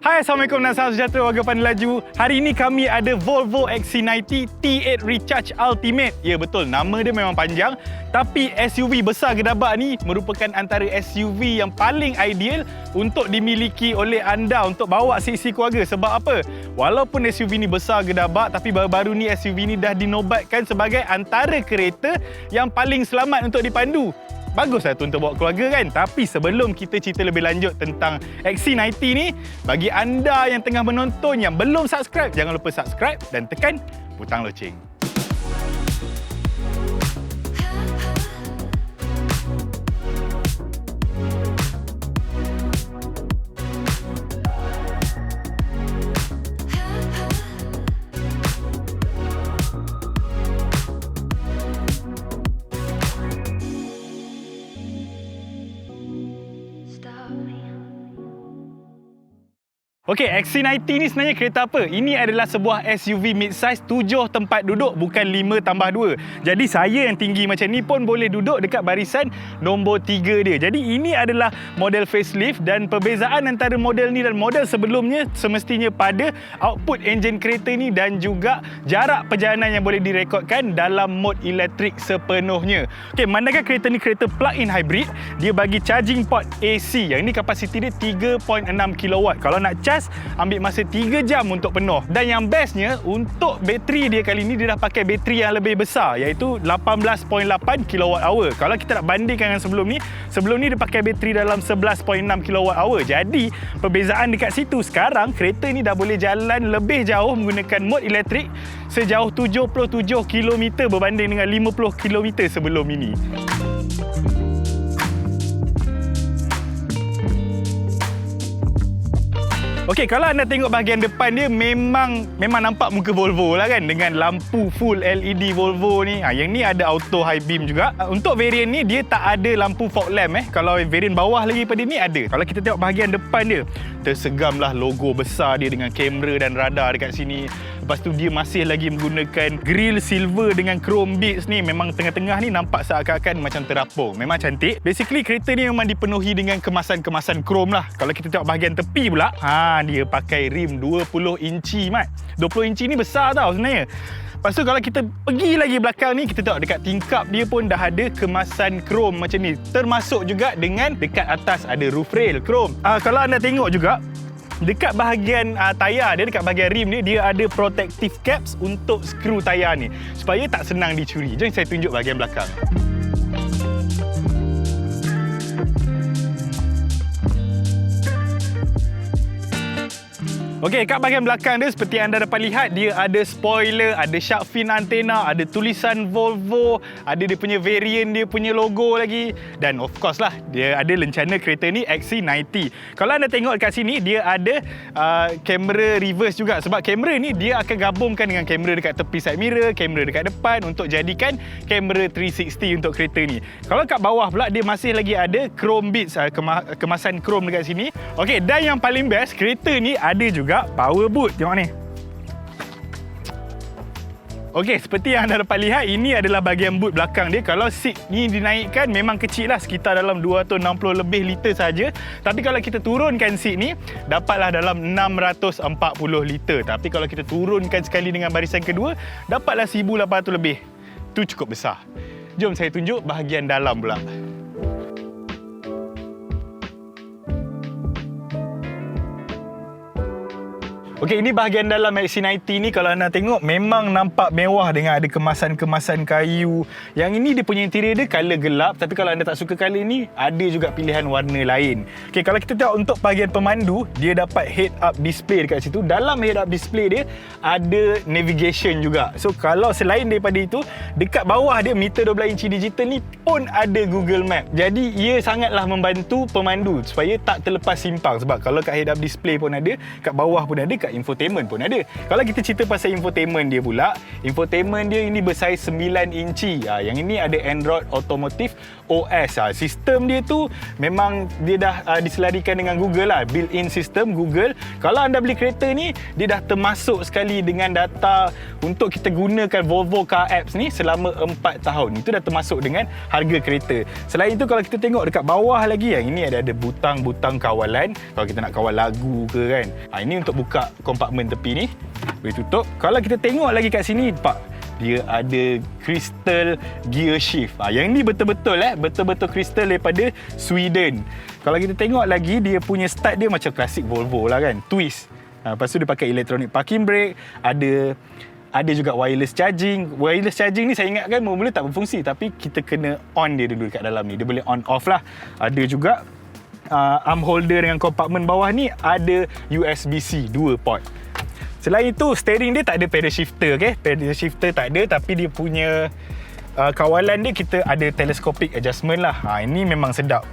Hai, Assalamualaikum dan salam sejahtera warga pandai laju. Hari ini kami ada Volvo XC90 T8 Recharge Ultimate. Ya betul, nama dia memang panjang. Tapi SUV besar gedabak ni merupakan antara SUV yang paling ideal untuk dimiliki oleh anda untuk bawa seisi keluarga. Sebab apa? Walaupun SUV ni besar gedabak, tapi baru-baru ni SUV ni dah dinobatkan sebagai antara kereta yang paling selamat untuk dipandu. Baguslah tu untuk bawa keluarga kan. Tapi sebelum kita cerita lebih lanjut tentang XC90 ni, bagi anda yang tengah menonton yang belum subscribe, jangan lupa subscribe dan tekan butang loceng. Okey, XC90 ni sebenarnya kereta apa? Ini adalah sebuah SUV mid-size 7 tempat duduk, bukan 5+2. Jadi saya yang tinggi macam ni pun boleh duduk dekat barisan nombor 3 dia. Jadi ini adalah model facelift dan perbezaan antara model ni dan model sebelumnya semestinya pada output enjin kereta ni dan juga jarak perjalanan yang boleh direkodkan dalam mod elektrik sepenuhnya. Okey, mandakan kereta ni kereta plug-in hybrid, dia bagi charging port AC. Yang ini kapasiti dia 3.6 kW. Kalau nak charge ambil masa 3 jam untuk penuh. Dan yang bestnya, untuk bateri dia kali ni dia dah pakai bateri yang lebih besar, iaitu 18.8 kWh. Kalau kita nak bandingkan dengan sebelum ni dia pakai bateri dalam 11.6 kWh. Jadi perbezaan dekat situ, sekarang kereta ni dah boleh jalan lebih jauh menggunakan mod elektrik sejauh 77 km berbanding dengan 50 km sebelum ini. Okey, kalau anda tengok bahagian depan dia memang nampak muka Volvo lah kan, dengan lampu full LED Volvo ni. Yang ni ada auto high beam juga. Untuk varian ni dia tak ada lampu fog lamp Kalau varian bawah lagi pada ni ada. Kalau kita tengok bahagian depan dia, tersegamlah logo besar dia dengan kamera dan radar dekat sini. Lepas tu dia masih lagi menggunakan grill silver dengan chrome beads ni. Memang tengah-tengah ni nampak seakan-akan macam terapung. Memang cantik. Basically kereta ni memang dipenuhi dengan kemasan-kemasan chrome lah. Kalau kita tengok bahagian tepi pula, dia pakai rim 20 inci mat. 20 inci ni besar tau sebenarnya. Lepas tu kalau kita pergi lagi belakang ni, kita tengok dekat tingkap dia pun dah ada kemasan chrome macam ni. Termasuk juga dengan dekat atas ada roof rail chrome. Kalau anda tengok juga dekat bahagian tayar dia, dekat bahagian rim ni, dia ada protective caps untuk skru tayar ni supaya tak senang dicuri. Jom saya tunjuk bahagian belakang. Okey, kat bahagian belakang dia seperti anda dapat lihat, dia ada spoiler, ada shark fin antena, ada tulisan Volvo, ada dia punya variant, dia punya logo lagi, dan of course lah dia ada lencana kereta ni XC90. Kalau anda tengok dekat sini, dia ada kamera reverse juga, sebab kamera ni dia akan gabungkan dengan kamera dekat tepi side mirror, kamera dekat depan untuk jadikan kamera 360 untuk kereta ni. Kalau kat bawah pula dia masih lagi ada chrome beads, kemasan chrome dekat sini. Okey, dan yang paling best, kereta ni ada juga power boot. Tengok ni. Okey, seperti yang anda dapat lihat, ini adalah bahagian boot belakang dia. Kalau seat ni dinaikkan memang kecil lah, sekitar dalam 260 lebih liter saja. Tapi kalau kita turunkan seat ni, dapatlah dalam 640 liter. Tapi kalau kita turunkan sekali dengan barisan kedua, dapatlah 1800 lebih. Tu cukup besar. Jom saya tunjuk bahagian dalam pula. Okey, ini bahagian dalam XC90 ni. Kalau anda tengok memang nampak mewah dengan ada kemasan-kemasan kayu. Yang ini dia punya interior dia color gelap, tapi kalau anda tak suka color ni, ada juga pilihan warna lain. Okey, kalau kita tengok untuk bahagian pemandu, dia dapat head up display dekat situ. Dalam head up display dia ada navigation juga. So kalau selain daripada itu, dekat bawah dia meter 12 inci digital ni pun ada Google Map. Jadi ia sangatlah membantu pemandu supaya tak terlepas simpang. Sebab kalau kat head up display pun ada, kat bawah pun ada, kat infotainment pun ada. Kalau kita cerita pasal infotainment dia pula, infotainment dia ini bersaiz 9 inci. Yang ini ada Android Automotive OS. Sistem dia tu memang dia dah diselarikan dengan Google lah, built-in system Google. Kalau anda beli kereta ni, dia dah termasuk sekali dengan data untuk kita gunakan Volvo Car Apps ni selama 4 tahun. Itu dah termasuk dengan harga kereta. Selain itu, kalau kita tengok dekat bawah lagi, yang ini ada butang-butang kawalan. Kalau kita nak kawal lagu ke kan. Ini untuk buka kompartmen tepi ni, boleh tutup. Kalau kita tengok lagi kat sini, pak, dia ada crystal gear shift. Yang ni betul-betul betul-betul crystal daripada Sweden. Kalau kita tengok lagi, dia punya start dia macam klasik Volvo lah kan, twist. Lepas tu dia pakai electronic parking brake, ada juga wireless charging. Wireless charging ni saya ingatkan mula-mula tak berfungsi, tapi kita kena on dia dulu dekat dalam ni. Dia boleh on off lah. Ada juga arm holder dengan kompartmen bawah ni ada USB-C 2 port. Selain itu, steering dia tak ada pedal shifter, okay? Pedal shifter tak ada, tapi dia punya kawalan dia kita ada telescopic adjustment lah. Ini memang sedap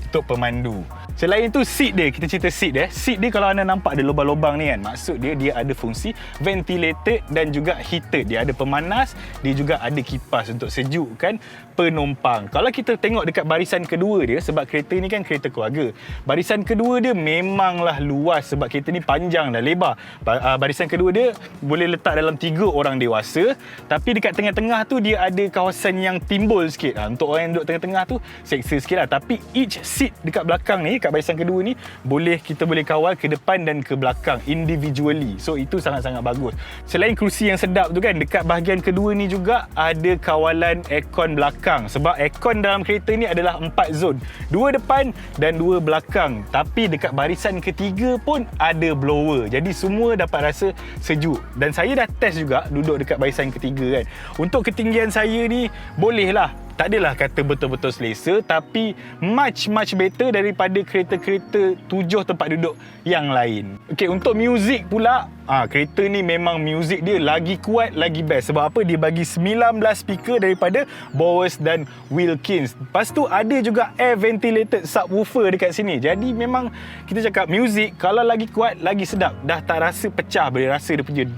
untuk pemandu. Selain itu, seat dia, kita cerita seat dia. Seat dia kalau anda nampak ada lubang-lubang ni kan, maksud dia ada fungsi ventilated dan juga heated. Dia ada pemanas, dia juga ada kipas untuk sejukkan penumpang. Kalau kita tengok dekat barisan kedua dia, sebab kereta ni kan kereta keluarga, barisan kedua dia memanglah luas sebab kereta ni panjang dan lebar. Barisan kedua dia boleh letak dalam 3 orang dewasa, tapi dekat tengah-tengah tu dia ada kawasan yang timbul sikit. Untuk orang yang duduk tengah-tengah tu seksa sikit lah. Tapi each seat dekat belakang ni, kat barisan kedua ni, kita boleh kawal ke depan dan ke belakang individually. So itu sangat-sangat bagus. Selain kerusi yang sedap tu kan, dekat bahagian kedua ni juga ada kawalan aircon belakang. Sebab aircon dalam kereta ni adalah 4 zon, 2 depan dan 2 belakang. Tapi dekat barisan ketiga pun ada blower. Jadi semua dapat rasa sejuk. Dan saya dah test juga duduk dekat barisan ketiga kan. Untuk ketinggian saya ni, boleh lah. Tak adalah kata betul-betul selesa, tapi much better daripada kereta-kereta 7 tempat duduk yang lain. Okey, untuk muzik pula, kereta ni memang muzik dia lagi kuat, lagi best. Sebab apa? Dia bagi 19 speaker daripada Bowers dan Wilkins. Lepas tu ada juga air ventilated subwoofer dekat sini. Jadi memang kita cakap muzik kalau lagi kuat, lagi sedap. Dah tak rasa pecah, boleh rasa dia punya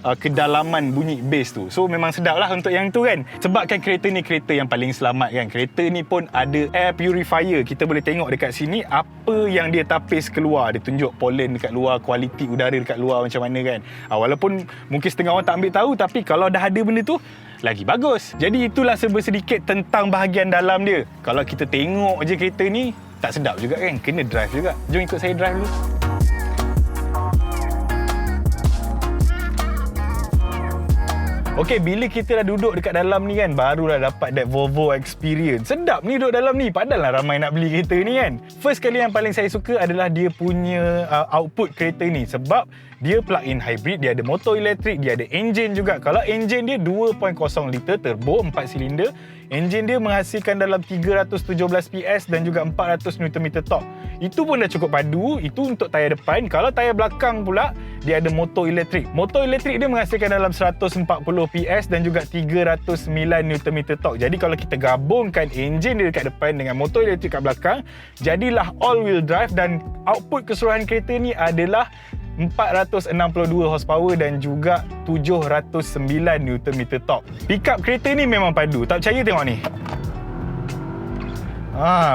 kedalaman bunyi bass tu. So memang sedap lah untuk yang tu kan. Sebabkan kereta ni kereta yang paling selamat kan. Kereta ni pun ada air purifier. Kita boleh tengok dekat sini apa yang dia tapis keluar. Dia tunjuk pollen dekat luar, kualiti udara dekat luar macam mana kan. Walaupun mungkin setengah orang tak ambil tahu, tapi kalau dah ada benda tu, lagi bagus. Jadi itulah serba sedikit tentang bahagian dalam dia. Kalau kita tengok je kereta ni, tak sedap juga kan. Kena drive juga. Jom ikut saya drive dulu. Okey, bila kita dah duduk dekat dalam ni kan, barulah dapat that Volvo experience. Sedap ni duduk dalam ni, padahal lah ramai nak beli kereta ni kan. First kali yang paling saya suka adalah dia punya output kereta ni. Sebab dia plug-in hybrid, dia ada motor elektrik, dia ada enjin juga. Kalau enjin dia 2.0 liter turbo 4 silinder, enjin dia menghasilkan dalam 317 PS dan juga 400 Nm torque. Itu pun dah cukup padu. Itu untuk tayar depan. Kalau tayar belakang pula, dia ada motor elektrik. Motor elektrik dia menghasilkan dalam 140 PS dan juga 309 Nm torque. Jadi kalau kita gabungkan enjin dia dekat depan dengan motor elektrik kat belakang, jadilah all-wheel drive dan output keseluruhan kereta ni adalah 462 horsepower dan juga 709 Nm torque. Pickup kereta ni memang padu. Tak percaya tengok ni.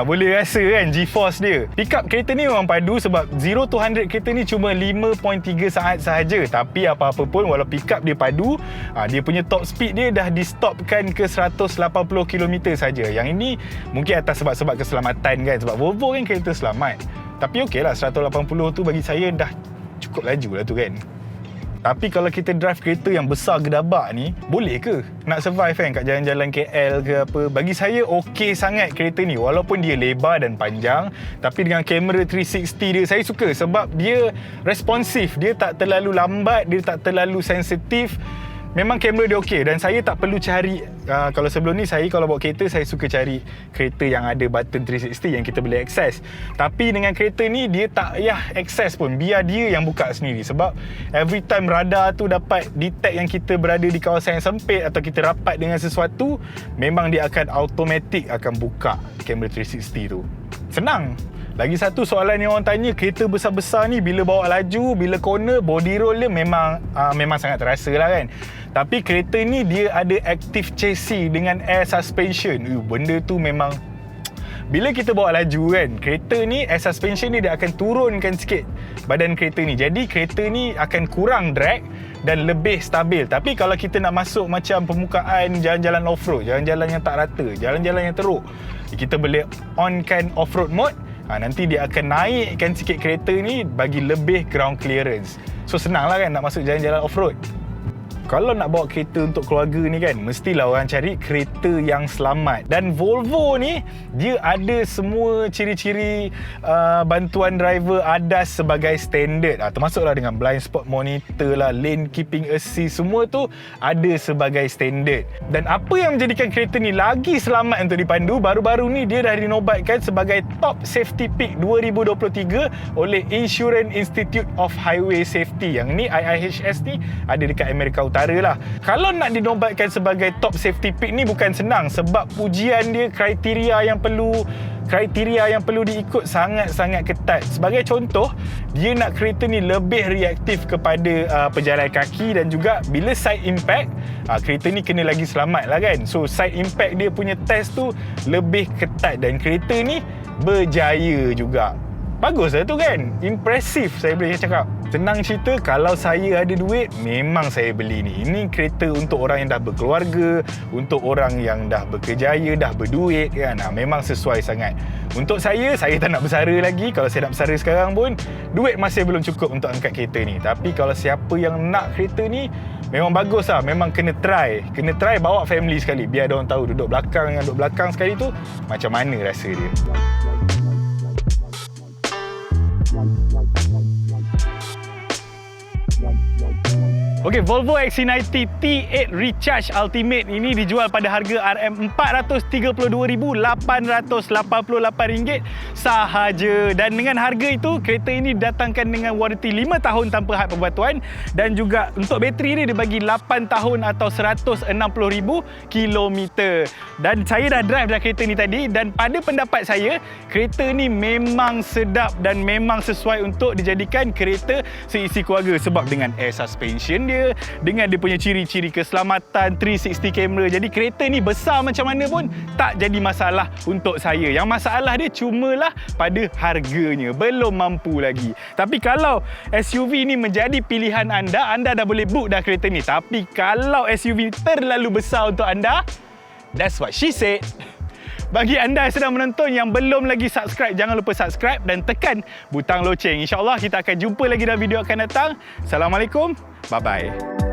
Boleh rasa kan G-force dia. Pickup kereta ni memang padu sebab 0 to 100 kereta ni cuma 5.3 saat sahaja. Tapi apa-apa pun, walau pickup dia padu, dia punya top speed dia dah di-stopkan ke 180 km saja. Yang ini mungkin atas sebab-sebab keselamatan kan. Sebab Volvo kan kereta selamat. Tapi okey lah, 180 tu bagi saya dah cukup laju lah tu kan. Tapi kalau kita drive kereta yang besar gedabak ni, boleh ke nak survive kan kat jalan-jalan KL ke apa? Bagi saya okey sangat kereta ni. Walaupun dia lebar dan panjang, tapi dengan kamera 360 dia, saya suka sebab dia responsif. Dia tak terlalu lambat, dia tak terlalu sensitif. Memang kamera dia okey dan saya tak perlu cari, kalau sebelum ni saya kalau bawa kereta, saya suka cari kereta yang ada button 360 yang kita boleh akses. Tapi dengan kereta ni dia tak payah akses pun, biar dia yang buka sendiri. Sebab every time radar tu dapat detect yang kita berada di kawasan yang sempit atau kita rapat dengan sesuatu, memang dia akan automatic akan buka kamera 360 tu. Senang. Lagi satu soalan yang orang tanya, kereta besar-besar ni bila bawa laju, bila corner, body roll dia memang sangat terasa lah kan. Tapi kereta ni dia ada active chassis dengan air suspension. Benda tu memang bila kita bawa laju kan, kereta ni air suspension ni dia akan turunkan sikit badan kereta ni. Jadi kereta ni akan kurang drag dan lebih stabil. Tapi kalau kita nak masuk macam permukaan jalan-jalan off-road, jalan-jalan yang tak rata, jalan-jalan yang teruk, kita boleh onkan off-road mode. Nanti dia akan naikkan sikit kereta ni bagi lebih ground clearance. So senang lah kan nak masuk jalan-jalan off-road. Kalau nak bawa kereta untuk keluarga ni kan, mestilah orang cari kereta yang selamat. Dan Volvo ni, dia ada semua ciri-ciri bantuan driver ADAS sebagai standard. Termasuklah dengan blind spot monitor lah, lane keeping assist, semua tu ada sebagai standard. Dan apa yang menjadikan kereta ni lagi selamat untuk dipandu, baru-baru ni dia dah dinobatkan sebagai Top Safety Pick 2023 oleh Insurance Institute of Highway Safety. Yang ni IIHS ni ada dekat Amerika Utara lah. Kalau nak dinobatkan sebagai top safety pick ni bukan senang, sebab ujian dia, kriteria yang perlu diikut sangat-sangat ketat. Sebagai contoh, dia nak kereta ni lebih reaktif kepada pejalan kaki, dan juga bila side impact, kereta ni kena lagi selamat lah kan. So side impact dia punya test tu lebih ketat, dan kereta ni berjaya juga. Bagus lah tu kan. Impresif saya boleh cakap. Senang cerita, kalau saya ada duit, memang saya beli ni. Ini kereta untuk orang yang dah berkeluarga, untuk orang yang dah berkejaya, dah berduit kan. Memang sesuai sangat. Untuk saya tak nak bersara lagi. Kalau saya nak bersara sekarang pun, duit masih belum cukup untuk angkat kereta ni. Tapi kalau siapa yang nak kereta ni, memang bagus lah. Memang kena try bawa family sekali. Biar diorang tahu duduk belakang sekali tu macam mana rasa dia. Okey, Volvo XC90 T8 Recharge Ultimate ini dijual pada harga RM432,888 sahaja. Dan dengan harga itu, kereta ini didatangkan dengan waranti 5 tahun tanpa had pembatuan, dan juga untuk bateri ni dia bagi 8 tahun atau 160,000 kilometer. Dan saya dah drive dah kereta ni tadi, dan pada pendapat saya, kereta ni memang sedap dan memang sesuai untuk dijadikan kereta seisi keluarga, sebab dengan air suspension dia, dengan dia punya ciri-ciri keselamatan, 360 kamera. Jadi kereta ni besar macam mana pun tak jadi masalah untuk saya. Yang masalah dia cumalah pada harganya, belum mampu lagi. Tapi kalau SUV ni menjadi pilihan anda dah boleh book dah kereta ni. Tapi kalau SUV terlalu besar untuk anda, that's what she said. Bagi anda yang sedang menonton yang belum lagi subscribe, jangan lupa subscribe dan tekan butang loceng. InsyaAllah kita akan jumpa lagi dalam video akan datang. Assalamualaikum. Bye-bye.